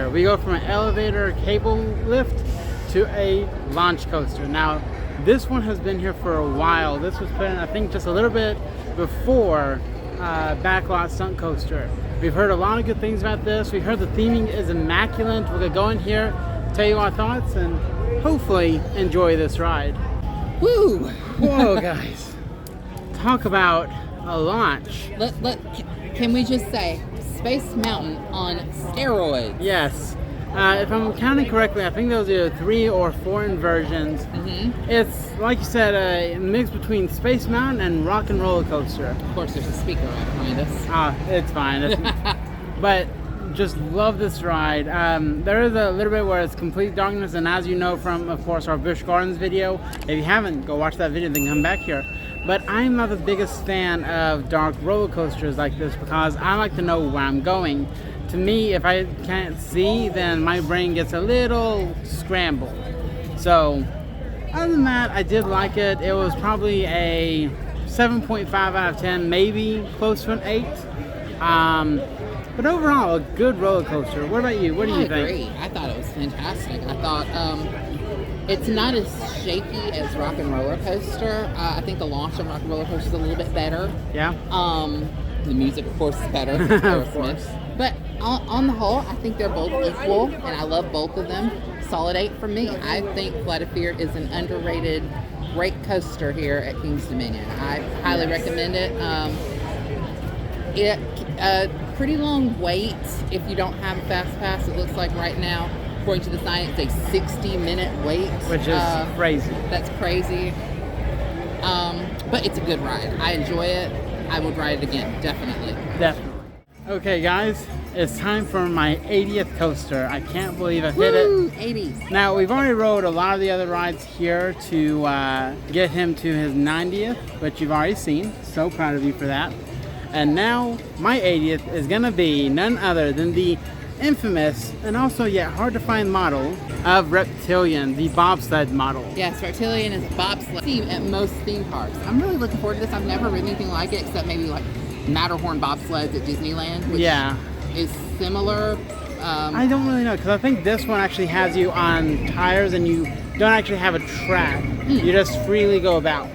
here. We go from an elevator cable lift to a launch coaster. Now, this one has been here for a while. This was put in, I think, just a little bit before Backlot Stunt Coaster. We've heard a lot of good things about this. We heard the theming is immaculate. We're gonna go in here, tell you our thoughts, and hopefully enjoy this ride. Woo! Whoa, guys. Talk about a launch. Can we just say Space Mountain on steroids? Yes. If I'm counting correctly, I think those are 3 or 4 inversions. It's, like you said, a mix between Space Mountain and Rock and Roller Coaster. Of course, there's a speaker right behind us. It's fine. But just love this ride. There is a little bit where it's complete darkness, and as you know from, of course, our Busch Gardens video, if you haven't, go watch that video, then come back here. But I'm not the biggest fan of dark roller coasters like this because I like to know where I'm going. To me, if I can't see, then my brain gets a little scrambled. So, other than that, I did like it. It was probably a 7.5 out of 10, maybe close to an 8. But overall, a good roller coaster. What about you? What do you think? I agree. I thought it was fantastic. I thought it's not as shaky as Rock and Roller Coaster. I think the launch of Rock and Roller Coaster is a little bit better. Yeah. The music, of course, is better. Of course. But on the whole, I think they're both equal, and I love both of them. Solid 8 from me. I think Flight of Fear is an underrated, great coaster here at Kings Dominion. I highly recommend it. Pretty long wait if you don't have a fast pass. It looks like right now, according to the sign, it's a 60-minute wait. Which is crazy. That's crazy. But it's a good ride. I enjoy it. I would ride it again, definitely. Definitely. Okay, guys, it's time for my 80th coaster. I can't believe I've hit it. 80. Now, we've already rode a lot of the other rides here to get him to his 90th, which you've already seen. So proud of you for that. And now, my 80th is going to be none other than the infamous and also yet hard to find model of Reptilian, the bobsled model. Yes, Reptilian is bobsled at most theme parks. I'm really looking forward to this. I've never ridden anything like it except maybe like Matterhorn bobsleds at Disneyland, which is similar. I don't really know because I think this one actually has you on tires and you don't actually have a track. You just freely go about.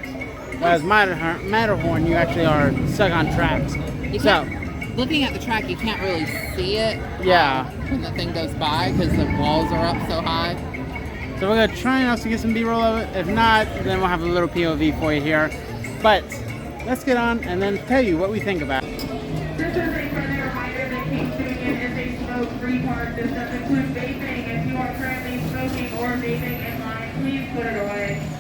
Whereas Matterhorn, you actually are stuck on tracks. Looking at the track, you can't really see it. Yeah. When the thing goes by because the walls are up so high. So we're gonna try and also get some B-roll of it. If not, then we'll have a little POV for you here. But let's get on and then tell you what we think about it. Just as a friendly reminder that Kings Dominion is a smoke-free park. This does include vaping. If you are currently smoking or vaping in line, please put it away.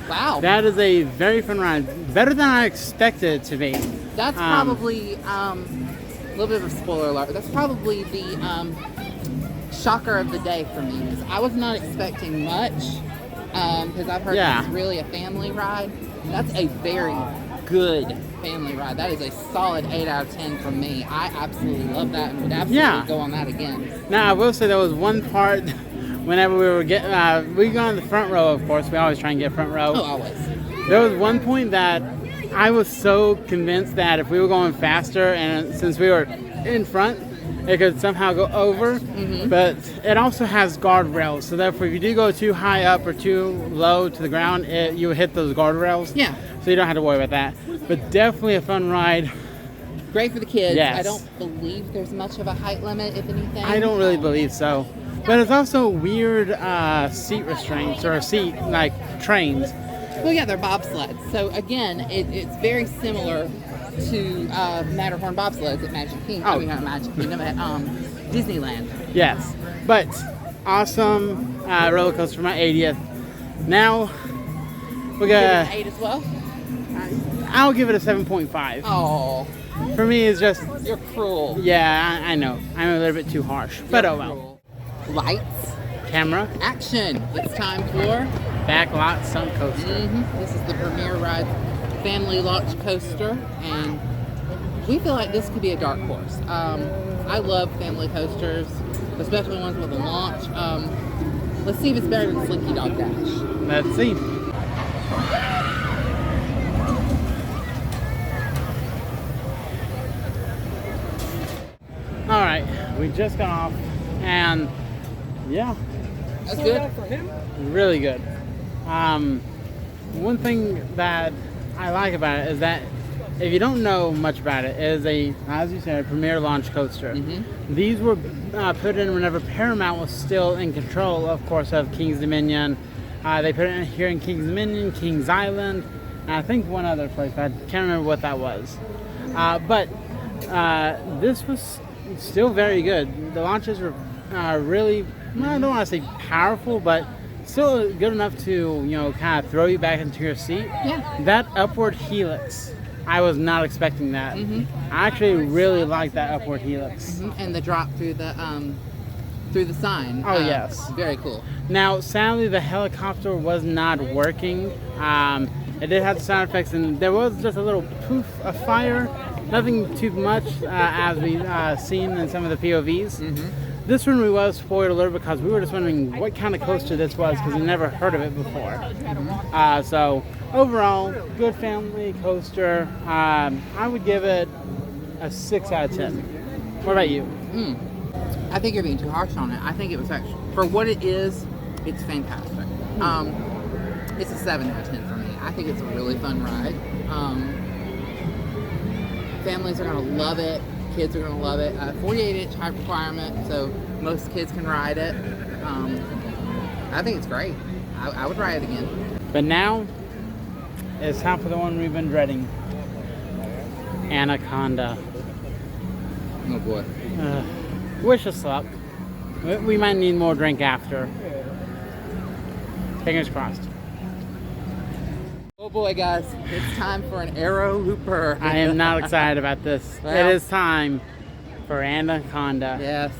Wow. That is a very fun ride. Better than I expected it to be. That's probably, a little bit of a spoiler alert, that's probably the shocker of the day for me. I was not expecting much, because I've heard it's really a family ride. That's a very good family ride. That is a solid 8 out of 10 from me. I absolutely love that and would absolutely go on that again. Now, I will say there was one part whenever we were getting, we go on the front row, of course. We always try and get front row. Oh, always. There was one point that I was so convinced that if we were going faster, and since we were in front, it could somehow go over. But it also has guardrails, so therefore if you do go too high up or too low to the ground, you will hit those guardrails. Yeah. So you don't have to worry about that. But definitely a fun ride. Great for the kids. Yes. I don't believe there's much of a height limit, if anything. I don't really believe so. But it's also weird seat restraints or seat, like trains. Well, yeah, they're bobsleds. So again, it's very similar to Matterhorn bobsleds at Magic Kingdom. I mean, not Magic Kingdom, at Disneyland. Yes, but awesome roller coaster for my 80th. Now we're gonna. 8 as well. I'll give it a 7.5. Oh, For me, it's just. you're cruel. Yeah, I know. I'm a little bit too harsh, but oh well. Cruel. Lights, Camera, action! It's time for Backlot Stunt Coaster. This is the Premier Ride family launch coaster, and we feel like this could be a dark horse. I love family coasters. especially ones with a launch. Let's see if it's better than Slinky Dog Dash. Let's see. All right, we just got off, and yeah, That's good. really good. One thing that I like about it is that if you don't know much about it, it is a, as you said, a premier launch coaster. These were put in whenever Paramount was still in control, of course, of King's Dominion. They put it in here in King's Dominion, King's Island, and I think one other place, but I can't remember what that was. But this was still very good. The launches were really, I don't want to say powerful, but still good enough to, you know, kind of throw you back into your seat. Yeah. That upward helix, I was not expecting that. I actually really like that upward helix. And the drop through the sign. Oh, yes. Very cool. Now, sadly, the helicopter was not working. It did have the sound effects, and there was just a little poof of fire. Nothing too much, as we've seen in some of the POVs. This one we was spoiled a little because we were just wondering what kind of coaster this was because we never heard of it before. So overall, good family coaster. I would give it a 6 out of 10. What about you? I think you're being too harsh on it. I think it was actually, for what it is, it's fantastic. It's a 7 out of 10 for me. I think it's a really fun ride. Families are going to love it. Kids are going to love it. 48-inch height requirement, so most kids can ride it. I think it's great. I would ride it again. But now, it's time for the one we've been dreading. Anaconda. Oh boy. Wish us luck. We might need more drink after. Fingers crossed. Oh boy, guys, it's time for an Aero Looper. I am not excited about this. Well, it is time for Anaconda. Yes.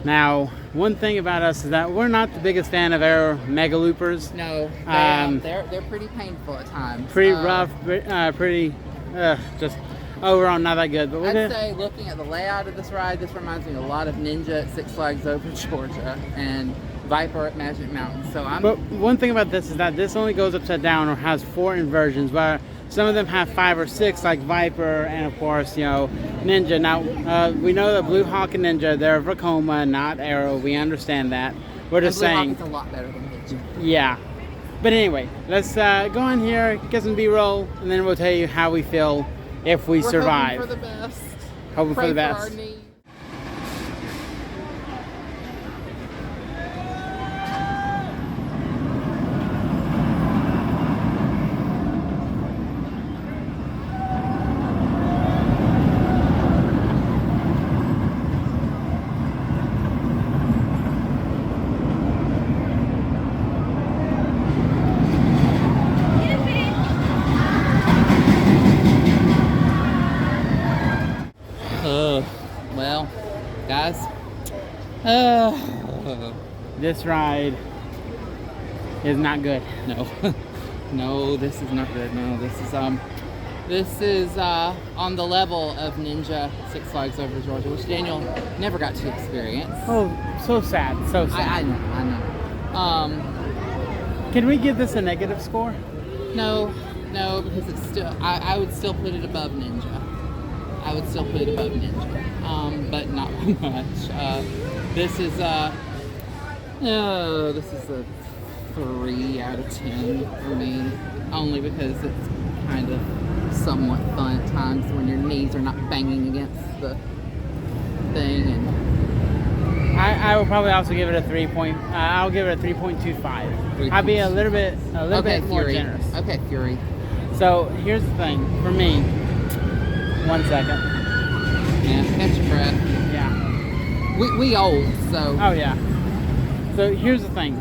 Now, one thing about us is that we're not the biggest fan of Aero Mega Loopers. No, they're pretty painful at times. Pretty rough, pretty, just overall not that good. But I'd say looking at the layout of this ride, this reminds me a lot of Ninja at Six Flags Over Georgia and Viper at Magic Mountain. But one thing about this is that this only goes upside down or has 4 inversions, but some of them have 5 or 6, like Viper and of course, you know, Ninja. Now, we know that Blue Hawk and Ninja, they're Vekoma, not Aero. We understand that. We're just saying. Blue Hawk is a lot better than Ninja. Yeah. But anyway, let's go in here, get some B-roll, and then we'll tell you how we feel if we survive. Hoping for the best. Hoping Pray for the For best. our needs. Well, guys, This ride is not good. no, no, this is not good. No, this is on the level of Ninja Six Flags Over Georgia, which Daniel never got to experience. Oh, so sad, so sad. I know. Can we give this a negative score? No, because it's still. I would still put it above Ninja. But not by much. This is a 3 out of 10 for me, only because it's kind of somewhat fun at times when your knees are not banging against the thing. And I will probably also give it a 3 point. I'll give it a 3.25. I'll be a little bit more Fury. generous. Okay, Fury. So here's the thing for me. 1 second. Yeah, catch your breath. Yeah. We old, so. Oh yeah. So here's the thing.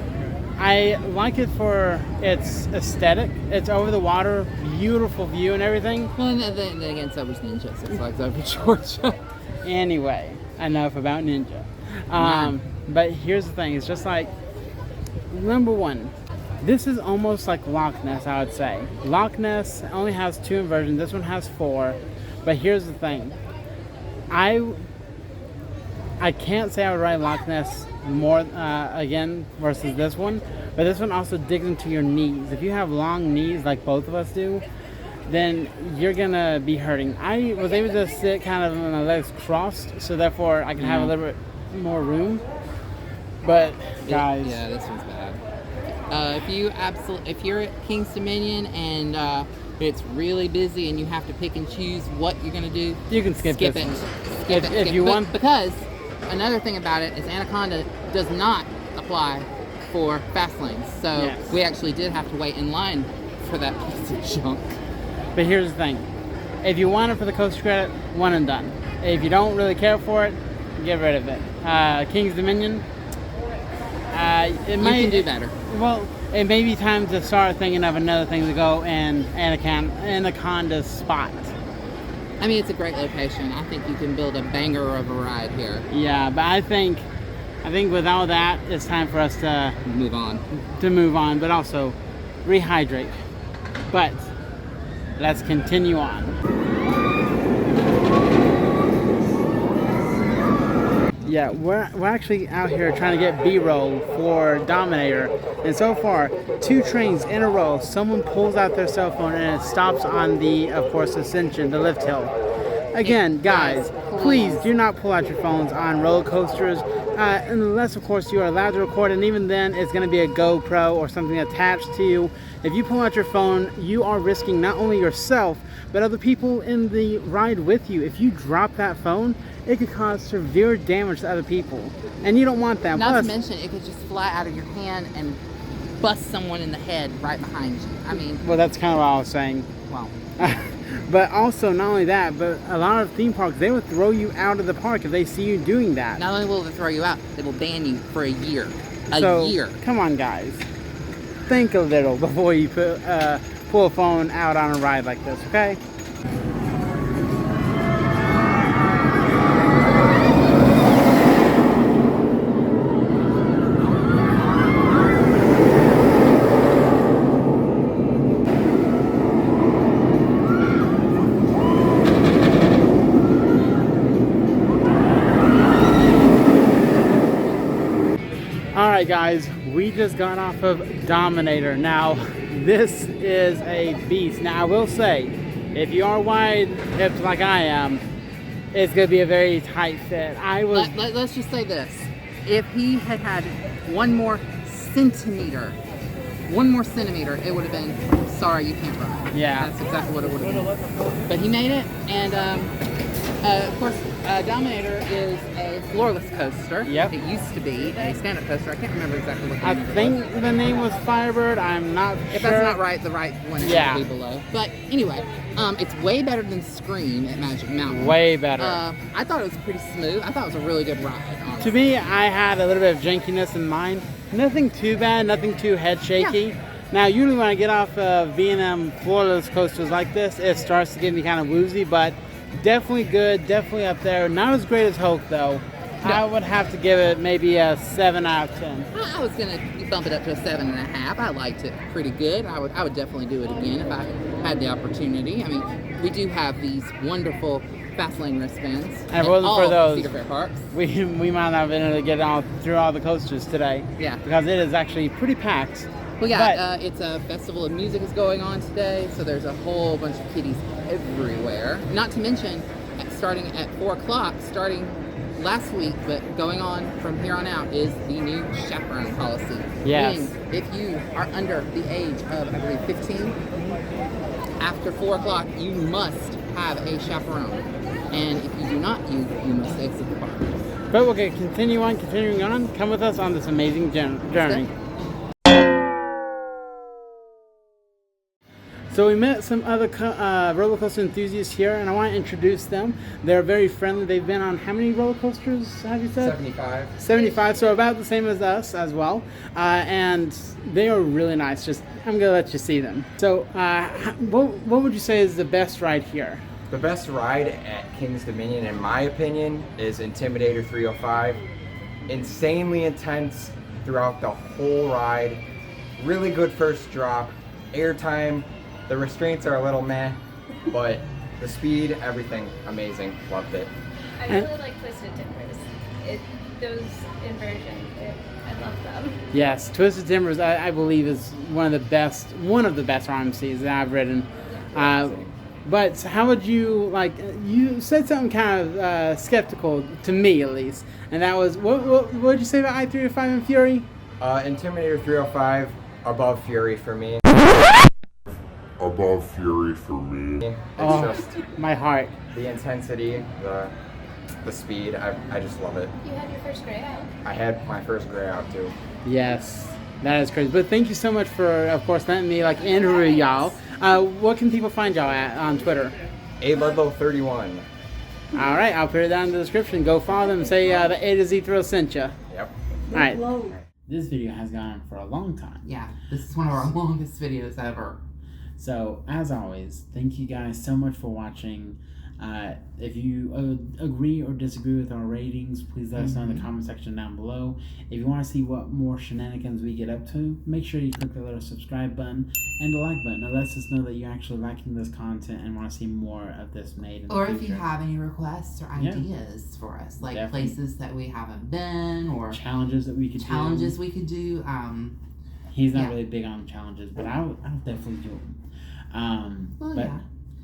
I like it for its aesthetic. It's over the water, beautiful view and everything. Well, and then again, so was Ninja Six Flags Over Georgia. Anyway, enough about Ninja. But here's the thing. It's just like, number one, this is almost like Loch Ness, I would say. Loch Ness only has 2 inversions. This one has 4. But here's the thing. I can't say I would ride Loch Ness more again versus this one, but this one also digs into your knees. If you have long knees like both of us do, then you're gonna be hurting. I was able to sit kind of with my legs crossed, so therefore I can have a little bit more room. But guys, yeah, this one's bad. If you're at King's Dominion and it's really busy and you have to pick and choose what you're gonna do, you can skip it. this one. Skip If you want, because another thing about it is Anaconda does not apply for fast lanes, so Yes. we actually did have to wait in line for that piece of junk. but here's the thing: if you want it for the coaster credit, one and done. If you don't really care for it, get rid of it. King's Dominion. You can do better. Well, it may be time to start thinking of another thing to go in Anaconda's spot. I mean, it's a great location. I think you can build a banger of a ride here. Yeah, but I think with all that, it's time for us to Move on. move on, but also rehydrate. But let's continue on. Yeah, we're actually out here trying to get B-roll for Dominator, and so far, 2 trains in a row, someone pulls out their cell phone and it stops on the, of course, Ascension, the lift hill. Again, guys, please do not pull out your phones on roller coasters, unless, of course, you are allowed to record, and even then, it's going to be a GoPro or something attached to you. If you pull out your phone, you are risking not only yourself, but other people in the ride with you. If you drop that phone, it could cause severe damage to other people, and you don't want that. Not Plus, to mention, it could just fly out of your hand and bust someone in the head right behind you. I mean, well, that's kind of what I was saying. wow. But also, not only that, but a lot of theme parks, they will throw you out of the park if they see you doing that. Not only will they throw you out, they will ban you for a year. So, year. Come on, guys. Think a little before you pull a phone out on a ride like this, okay? Alright guys, we just got off of Dominator. Now, this is a beast. Now, I will say, if you are wide-hipped like I am, it's going to be a very tight fit. Let's just say this. If he had had one more centimeter, it would have been, sorry, you can't ride. Yeah. That's exactly what it would have been. But he made it, and of course, Dominator is a floorless coaster. Yep. It used to be a stand-up coaster. I can't remember exactly what the I name think was. the name was Firebird. I'm not If sure. that's not right, the right one is Yeah. will be below. But anyway, it's way better than Scream at Magic Mountain. Way better. I thought it was pretty smooth. I thought it was a really good ride, honestly. To me, I had a little bit of jankiness in mind. Nothing too bad, nothing too head shaky. Yeah. Now, usually when I get off of V&M floorless coasters like this, it starts to get me kind of woozy, but definitely good, definitely up there. Not as great as Hulk, though. No. I would have to give it maybe a 7 out of 10. I was gonna bump it up to a 7.5. I liked it pretty good. I would definitely do it again if I had the opportunity. I mean, we do have these wonderful fast lane wristbands. And if at it wasn't for all those, Cedar Fair parks. we might not have been able to get through all the coasters today. Yeah. Because it is actually pretty packed. Well, yeah, it's a festival of music is going on today, so there's a whole bunch of kiddies everywhere. Not to mention, starting at 4 o'clock, starting last week, but going on from here on out, is the new chaperone policy. Yes. Meaning, if you are under the age of, I believe, 15, after 4 o'clock, you must have a chaperone. And if you do not, you must exit the park. But we're going to continuing on. Come with us on this amazing journey. So we met some other roller coaster enthusiasts here, and I want to introduce them. They're very friendly. They've been on how many roller coasters, have you said? 75. 75, so about the same as us as well. And they are really nice. Just, I'm going to let you see them. So what would you say is the best ride here? The best ride at King's Dominion, in my opinion, is Intimidator 305. Insanely intense throughout the whole ride. Really good first drop. Airtime. The restraints are a little meh, but the speed, everything, amazing. Loved it. I really like Twisted Timbers. those inversions, I love them. Yes, Twisted Timbers, I believe, is one of the best RMCs that I've ridden. But how would you, like, you said something kind of skeptical, to me at least, and that was, what did you say about i305 and Fury? Intimidator 305, above Fury for me. Above Fury for me. It's just My heart. the intensity, the speed, I just love it. You had your first gray out. I had my first gray out too. Yes, that is crazy. But thank you so much for, of course, letting me, like, interview y'all. What can people find y'all at on Twitter? A Ludlow 31. All right, I'll put it down in the description. Go follow them and say the A to Z Thrill sent you. Yep. All right. This video has gone on for a long time. Yeah, this is one of our longest videos ever. So, as always, thank you guys so much for watching. If you agree or disagree with our ratings, please let us know in the comment section down below. If you want to see what more shenanigans we get up to, make sure you click the little subscribe button and the like button. It lets us know that you're actually liking this content and want to see more of this made in the future. Or if you have any requests or ideas for us, like Definitely. places that we haven't been, or Challenges that we could do. we could do. He's not really big on challenges, but I'll definitely do them.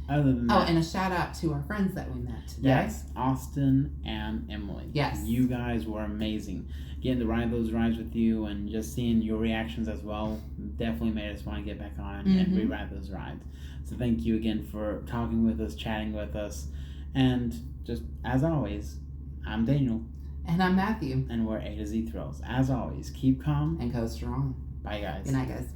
Other than that, and a shout out to our friends that we met today. yes, Austin and Emily. Yes. You guys were amazing. Getting to ride those rides with you and just seeing your reactions as well definitely made us want to get back on and re-ride those rides. So thank you again for talking with us, chatting with us. And just as always, I'm Daniel. And I'm Matthew. And we're A to Z Thrills. As always, keep calm And go strong. Bye, guys. Good night, guys.